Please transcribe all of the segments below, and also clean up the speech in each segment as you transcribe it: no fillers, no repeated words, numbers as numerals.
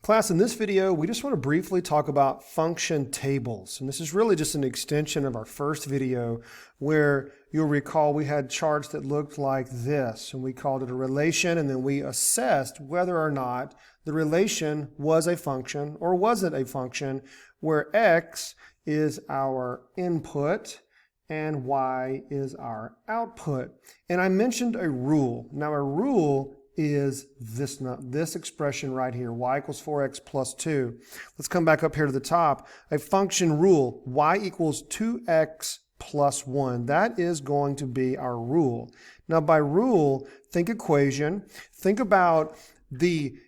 Class, in this video, we just want to briefly talk about function tables. And this is really just an extension of our first video where you'll recall we had charts that looked like this. And we called it a relation, and then we assessed whether or not the relation was a function or wasn't a function, where x is our input and y is our output. And I mentioned a rule. Now, a rule is this expression right here, y equals 4x plus 2. Let's come back up here to the top. A function rule, y equals 2x plus 1. That is going to be our rule. Now, by rule, think equation. Think about the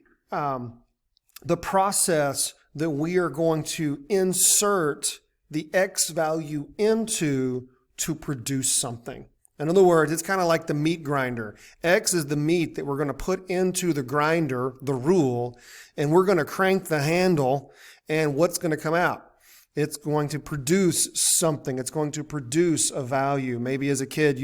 process that we are going to insert the x value into to produce something. In other words, it's kind of like the meat grinder. X is the meat that we're going to put into the grinder, the rule, and we're going to crank the handle, and what's going to come out? It's going to produce something. It's going to produce a value. Maybe as a kid,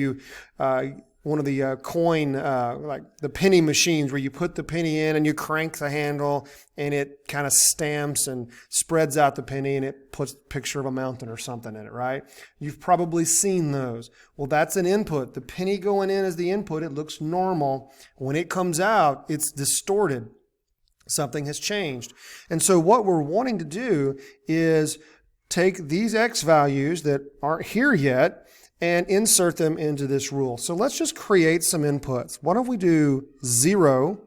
one of the coin, like the penny machines where you put the penny in and you crank the handle and it kind of stamps and spreads out the penny and it puts a picture of a mountain or something in it, right? You've probably seen those. Well, that's an input. The penny going in as the input, it looks normal. When it comes out, it's distorted. Something has changed. And so what we're wanting to do is take these x values that aren't here yet and insert them into this rule. So let's just create some inputs. Why don't we do 0,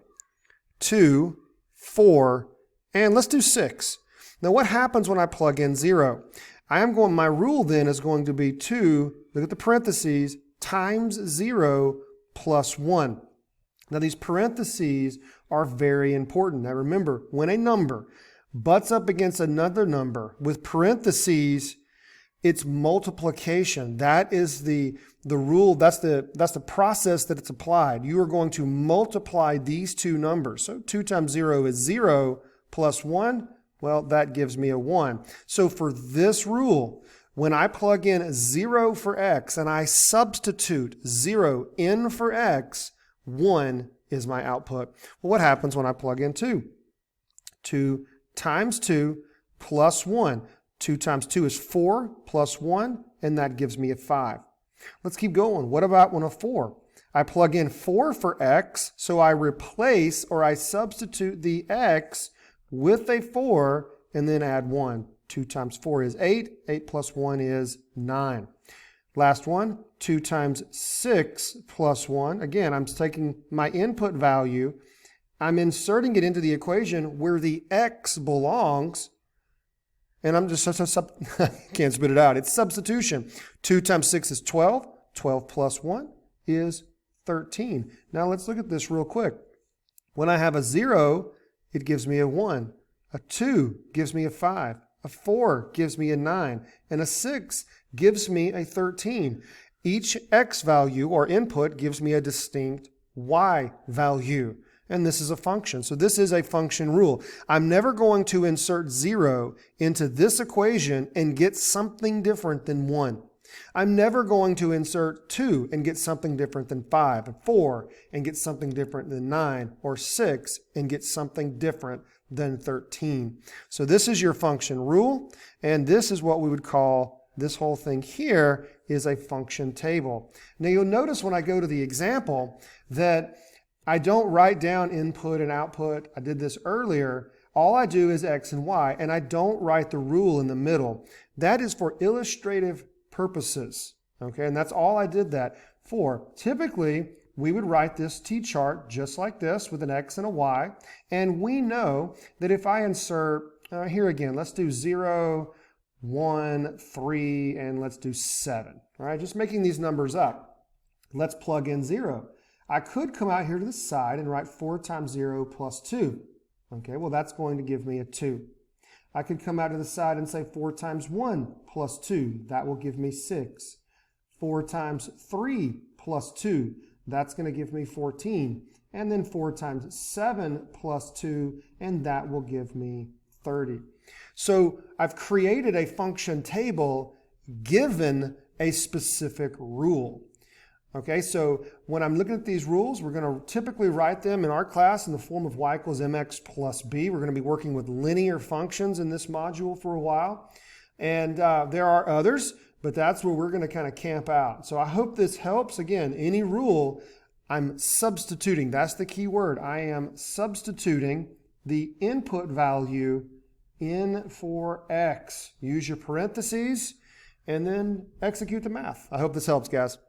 2, 4, and let's do 6. Now what happens when I plug in 0? My rule then is going to be 2, look at the parentheses, times 0 plus 1. Now these parentheses are very important. Now remember, when a number butts up against another number with parentheses, it's multiplication. That is the rule. That's the process that it's applied. You are going to multiply these two numbers. So 2 times 0 is 0 plus 1. Well, that gives me a 1. So for this rule, when I plug in 0 for x and I substitute 0 in for x, 1 is my output. Well, what happens when I plug in 2? 2 times 2 plus 1. 2 times 2 is 4 plus 1, and that gives me a 5. Let's keep going. What about when a 4? I plug in 4 for x, so I replace or I substitute the x with a 4 and then add 1. 2 times 4 is 8. 8 plus 1 is 9. Last one, 2 times 6 plus 1. Again, I'm taking my input value, I'm inserting it into the equation where the x belongs, and I'm just, can't spit it out. It's substitution. 2 times 6 is 12. 12 plus 1 is 13. Now let's look at this real quick. When I have a 0, it gives me a 1. A 2 gives me a 5. A 4 gives me a 9. And a 6 gives me a 13. Each x value or input gives me a distinct y value. And this is a function. So this is a function rule. I'm never going to insert 0 into this equation and get something different than 1. I'm never going to insert 2 and get something different than 5, and 4 and get something different than 9, or 6 and get something different than 13. So this is your function rule, and this is what we would call, this whole thing here is a function table. Now you'll notice when I go to the example that I don't write down input and output. I did this earlier. All I do is x and y, and I don't write the rule in the middle. That is for illustrative purposes, okay? And that's all I did that for. Typically, we would write this t-chart just like this with an x and a y, and we know that if I insert, here again, let's do 0, 1, 3, and let's do 7, all right? Just making these numbers up. Let's plug in 0. I could come out here to the side and write 4 times 0 plus 2. Okay, well that's going to give me a 2. I could come out to the side and say 4 times 1 plus 2. That will give me 6. 4 times 3 plus 2. That's going to give me 14. And then 4 times 7 plus 2, and that will give me 30. So I've created a function table given a specific rule. Okay, so when I'm looking at these rules, we're going to typically write them in our class in the form of y equals mx plus b. We're going to be working with linear functions in this module for a while. And there are others, but that's where we're going to kind of camp out. So I hope this helps. Again, any rule, I'm substituting. That's the key word. I am substituting the input value in for x. Use your parentheses and then execute the math. I hope this helps, guys.